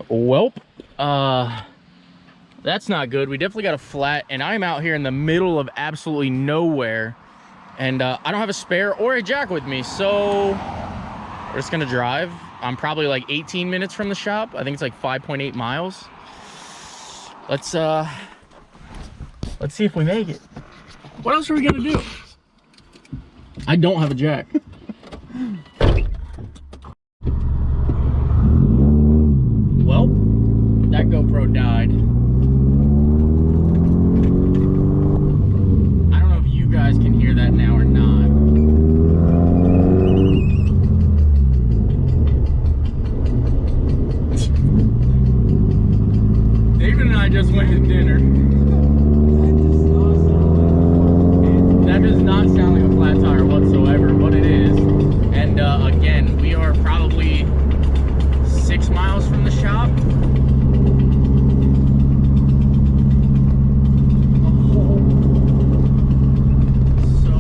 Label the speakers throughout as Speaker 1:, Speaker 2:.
Speaker 1: Welp, that's not good. We definitely got a flat, and I'm out here in the middle of absolutely nowhere, and I don't have a spare or a jack with me, so we're just gonna drive. I'm probably like 18 minutes from the shop. I think it's like 5.8 miles. Let's see if we make it. What else are we gonna do? I don't have a jack. Well, that GoPro died. I don't know if you guys can hear that now or not. David and I just went to dinner. That does not sound like a flat tire whatsoever, but it is. And again, we are probably 6 miles from the shop. So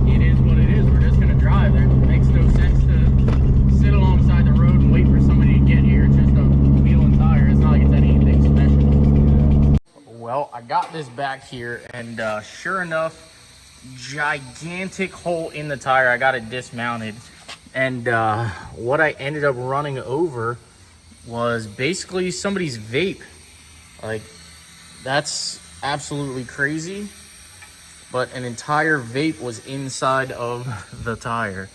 Speaker 1: it is what it is. We're just gonna drive there. It makes no sense to sit alongside the road and wait for somebody to get here. It's just a wheel and tire. It's not like it's anything special. Well, I got this back here, and sure enough, gigantic hole in the tire. I got it dismounted, and what I ended up running over was basically somebody's vape. Like, that's absolutely crazy, but an entire vape was inside of the tire.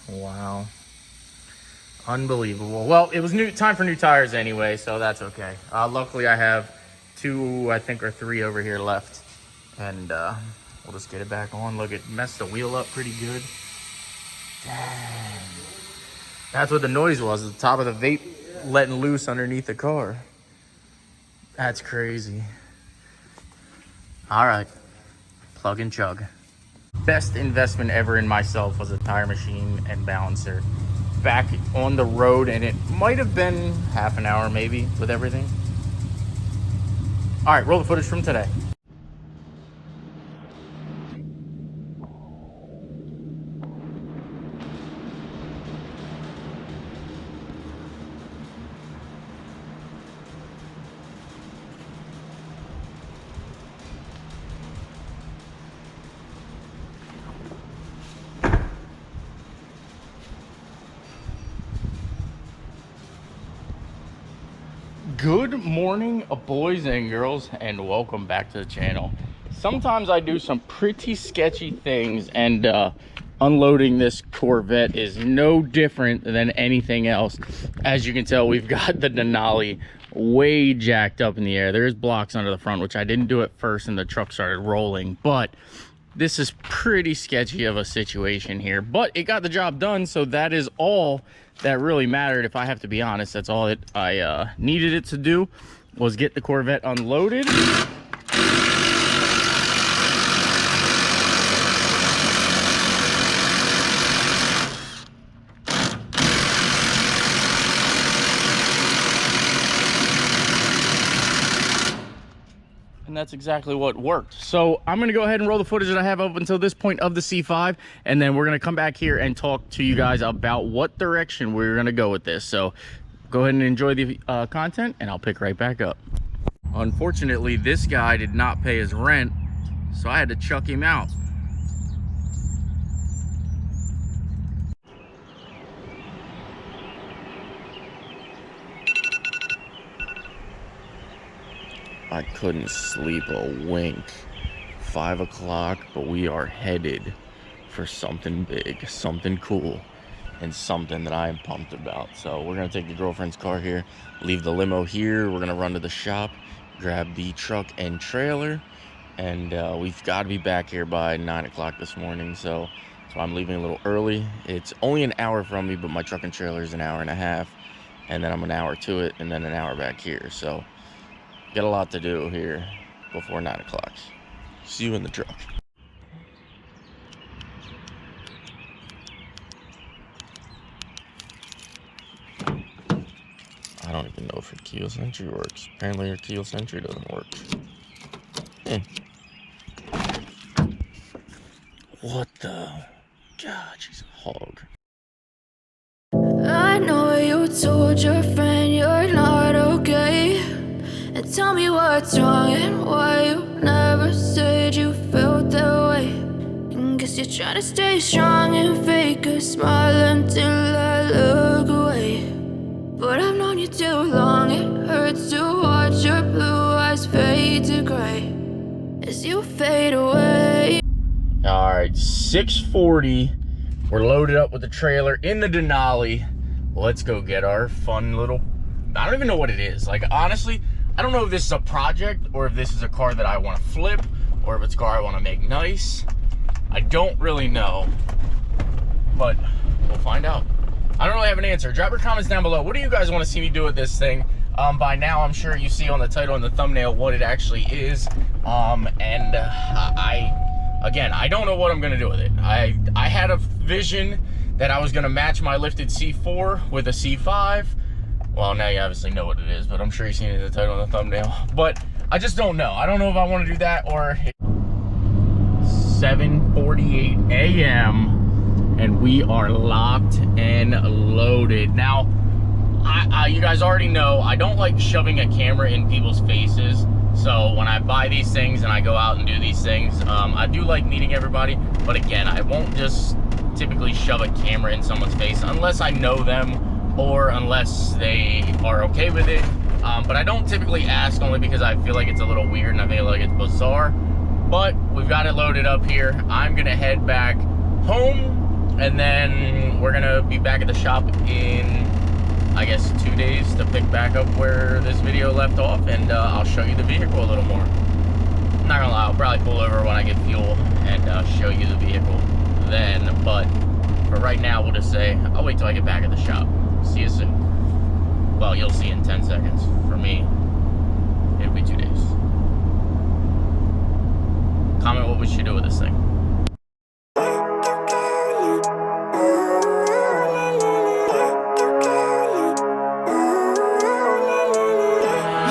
Speaker 1: Wow, unbelievable. Well, it was time for new tires anyway, so that's okay. Luckily I have 2, I think, or 3 over here left, and we'll just get it back on. Look, it messed the wheel up pretty good. Dang. That's what the noise was, the top of the vape letting loose underneath the car. That's crazy. All right, plug and chug. Best investment ever in myself was a tire machine and balancer. Back on the road, and it might have been half an hour maybe with everything. All right, roll the footage from today. Good morning, boys and girls, and welcome back to the channel. Sometimes I do some pretty sketchy things, and unloading this Corvette is no different than anything else. As you can tell, we've got the Denali way jacked up in the air. There's blocks under the front, which I didn't do at first, and the truck started rolling, but this is pretty sketchy of a situation here, but it got the job done, so that is all that really mattered. If I have to be honest, that's all that I needed it to do, was get the Corvette unloaded. And that's exactly what worked. So I'm gonna go ahead and roll the footage that I have up until this point of the C5, and then we're gonna come back here and talk to you guys about what direction we're gonna go with this. So go ahead and enjoy the content, and I'll pick right back up. Unfortunately, this guy did not pay his rent, so I had to chuck him out. I couldn't sleep a wink. 5 o'clock, but we are headed for something big, something cool, and something that I am pumped about. So we're gonna take the girlfriend's car here, leave the limo here. We're gonna run to the shop, grab the truck and trailer, and we've got to be back here by 9 o'clock this morning. So I'm leaving a little early. It's only an hour from me, but my truck and trailer is an hour and a half, and then I'm an hour to it, and then an hour back here. So got a lot to do here before 9 o'clock. See you in the truck. I don't even know if her keyless entry works. Apparently her keyless entry doesn't work. What the? God, she's a hog.
Speaker 2: I know told your friend you're not okay? And tell me what's wrong and why you never said you felt that way. And guess you're trying to stay strong and fake a smile until I look away. But I've known you too long, it hurts to watch your blue eyes fade to gray as you fade away.
Speaker 1: All right, 6:40. We're loaded up with the trailer in the Denali. Let's go get our fun little, I don't even know what it is. Like, honestly, I don't know if this is a project or if this is a car that I want to flip or if it's a car I want to make nice. I don't really know, but we'll find out. I don't really have an answer. Drop your comments down below. What do you guys want to see me do with this thing? By now, I'm sure you see on the title and the thumbnail what it actually is. Again, I don't know what I'm gonna do with it. I had a vision that I was gonna match my lifted C4 with a C5. Well, now you obviously know what it is, but I'm sure you've seen it in the title and the thumbnail. But I just don't know. I don't know if I want to do that or 7:48 a.m. and we are locked and loaded. Now, you guys already know I don't like shoving a camera in people's faces. So when I buy these things and I go out and do these things, I do like meeting everybody. But again, I won't just typically shove a camera in someone's face unless I know them or unless they are okay with it. But I don't typically ask, only because I feel like it's a little weird and I feel like it's bizarre. But we've got it loaded up here. I'm gonna head back home and then we're gonna be back at the shop in, I guess, 2 days to pick back up where this video left off, and I'll show you the vehicle a little more. I'm not gonna lie, I'll probably pull over when I get fuel and show you the vehicle then, but for right now, we'll just say, I'll wait till I get back at the shop. See you soon. Well, you'll see in 10 seconds. For me, it'll be 2 days. Comment what we should do with this thing.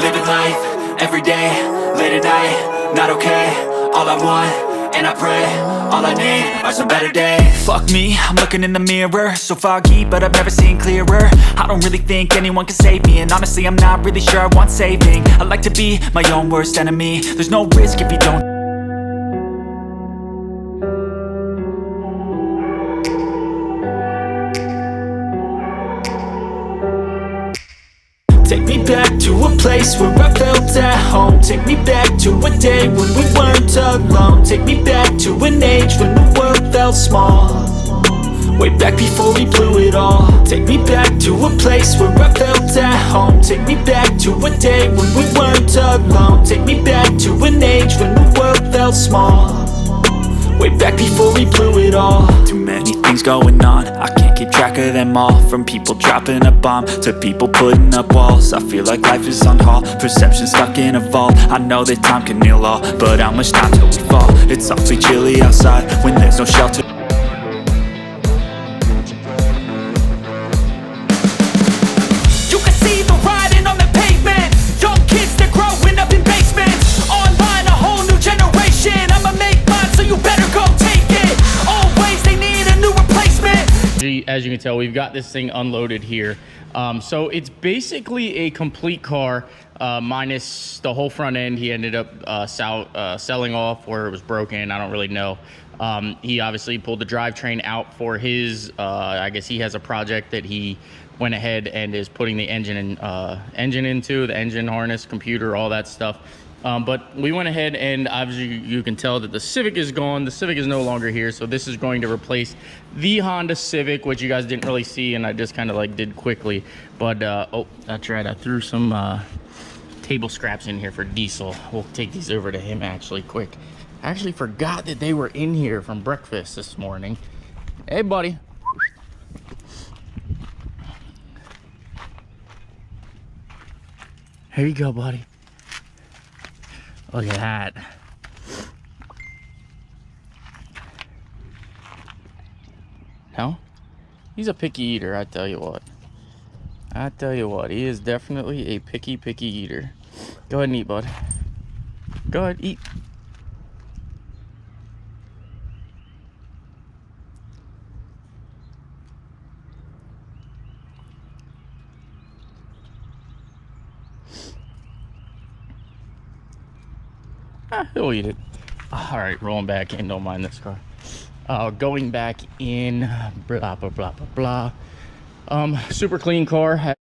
Speaker 3: Living life, every day, late at night, not okay. All I want, and I pray, all I need are some better days. Fuck me, I'm looking in the mirror, so foggy, but I've never seen clearer. I don't really think anyone can save me, and honestly I'm not really sure I want saving. I like to be my own worst enemy. There's no risk if you don't. Take me back to a place where I felt at home. Take me back to a day when we weren't alone. Take me back to an age when the world felt small, way back before we blew it all. Take me back to a place where I felt at home. Take me back to a day when we weren't alone. Take me back to an age when the world felt small, way back before we blew it all. Too many things going on, I can't keep track of them all. From people dropping a bomb to people putting up walls. I feel like life is on hold, perception stuck in a vault. I know that time can heal all, but how much time till we fall? It's awfully chilly outside when there's no shelter. You can see the writing on the pavement. Young kids, they're growing up in basements. Online, a whole new generation. I'ma make mine, so you better go take it. Always, they need a new replacement.
Speaker 1: As you can tell, we've got this thing unloaded here. So it's basically a complete car, minus the whole front end. He ended up selling off, or it was broken. I don't really know. He obviously pulled the drivetrain out for his, I guess he has a project that he went ahead and is putting the engine into, the engine harness, computer, all that stuff. But we went ahead and obviously you can tell that the Civic is gone. The Civic is no longer here. So this is going to replace the Honda Civic, which you guys didn't really see. And I just kind of like did quickly. But, oh, that's right. I threw some table scraps in here for Diesel. We'll take these over to him actually quick. I actually forgot that they were in here from breakfast this morning. Hey, buddy. Here you go, buddy. Look at that. No? He's a picky eater, I tell you what. I tell you what, he is definitely a picky eater. Go ahead and eat, bud. Go ahead, eat. He'll eat it. All right, rolling back in. Don't mind this car. Going back in. Blah blah blah blah blah. Super clean car.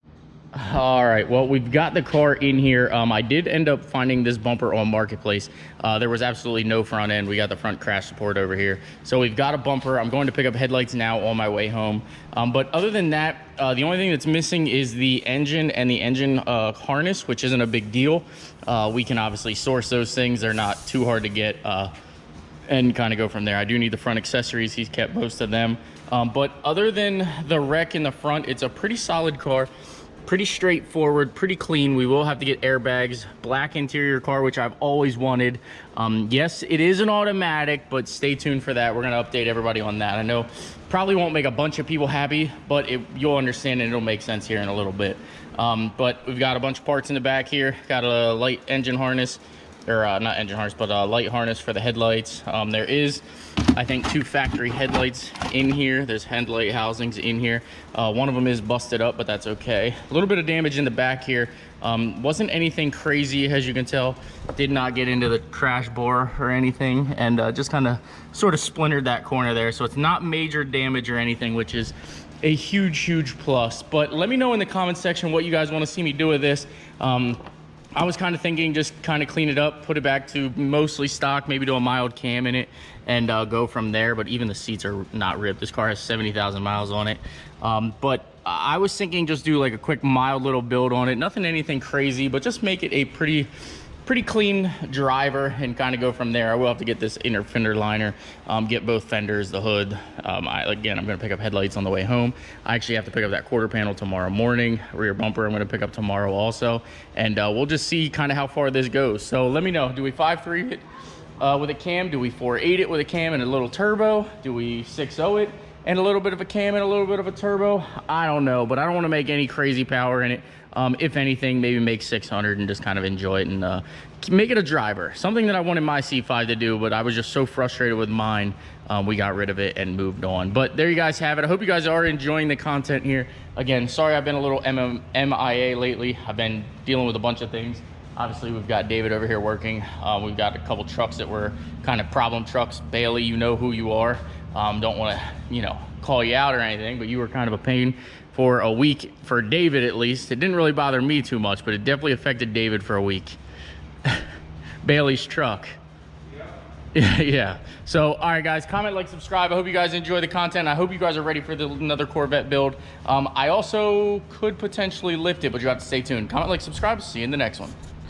Speaker 1: All right, well, we've got the car in here. I did end up finding this bumper on Marketplace. There was absolutely no front end. We got the front crash support over here. So we've got a bumper. I'm going to pick up headlights now on my way home. But other than that, the only thing that's missing is the engine and the engine harness, which isn't a big deal. We can obviously source those things. They're not too hard to get and kind of go from there. I do need the front accessories. He's kept most of them. But other than the wreck in the front, it's a pretty solid car. Pretty straightforward, pretty clean. We will have to get airbags, black interior car, which I've always wanted. Yes, it is an automatic, but stay tuned for that. We're gonna update everybody on that. I know probably won't make a bunch of people happy, but you'll understand and it'll make sense here in a little bit. But we've got a bunch of parts in the back here. Got a light engine harness, or not engine harness, but a light harness for the headlights. There is, I think, 2 factory headlights in here. There's headlight housings in here. One of them is busted up, but that's okay. A little bit of damage in the back here. Wasn't anything crazy, as you can tell. Did not get into the crash bar or anything, and just kind of sort of splintered that corner there. So it's not major damage or anything, which is a huge plus. But let me know in the comment section what you guys want to see me do with this. I was kind of thinking just kind of clean it up, put it back to mostly stock, maybe do a mild cam in it, and go from there. But even the seats are not ripped. This car has 70,000 miles on it. But I was thinking just do like a quick mild little build on it. Nothing anything crazy, but just make it a pretty clean driver and kind of go from there. I will have to get this inner fender liner, get both fenders, the hood. Again, I'm going to pick up headlights on the way home. I actually have to pick up that quarter panel tomorrow morning. Rear bumper I'm going to pick up tomorrow also. And we'll just see kind of how far this goes. So let me know, do we 5.3 it with a cam? Do we 4.8 it with a cam and a little turbo? Do we 6.0 it and a little bit of a cam and a little bit of a turbo? I don't know, but I don't want to make any crazy power in it. If anything, maybe make 600 and just kind of enjoy it and make it a driver. Something that I wanted my C5 to do, but I was just so frustrated with mine. We got rid of it and moved on. But there you guys have it. I hope you guys are enjoying the content here. Again, sorry I've been a little MIA lately. I've been dealing with a bunch of things. Obviously, we've got David over here working. We've got a couple trucks that were kind of problem trucks. Bailey, you know who you are. Don't want to, call you out or anything, but you were kind of a pain for a week, for David at least. It didn't really bother me too much, but it definitely affected David for a week. Bailey's truck. Yeah. So, all right, guys, comment, like, subscribe. I hope you guys enjoy the content. I hope you guys are ready for another Corvette build. I also could potentially lift it, but you have to stay tuned. Comment, like, subscribe. See you in the next one.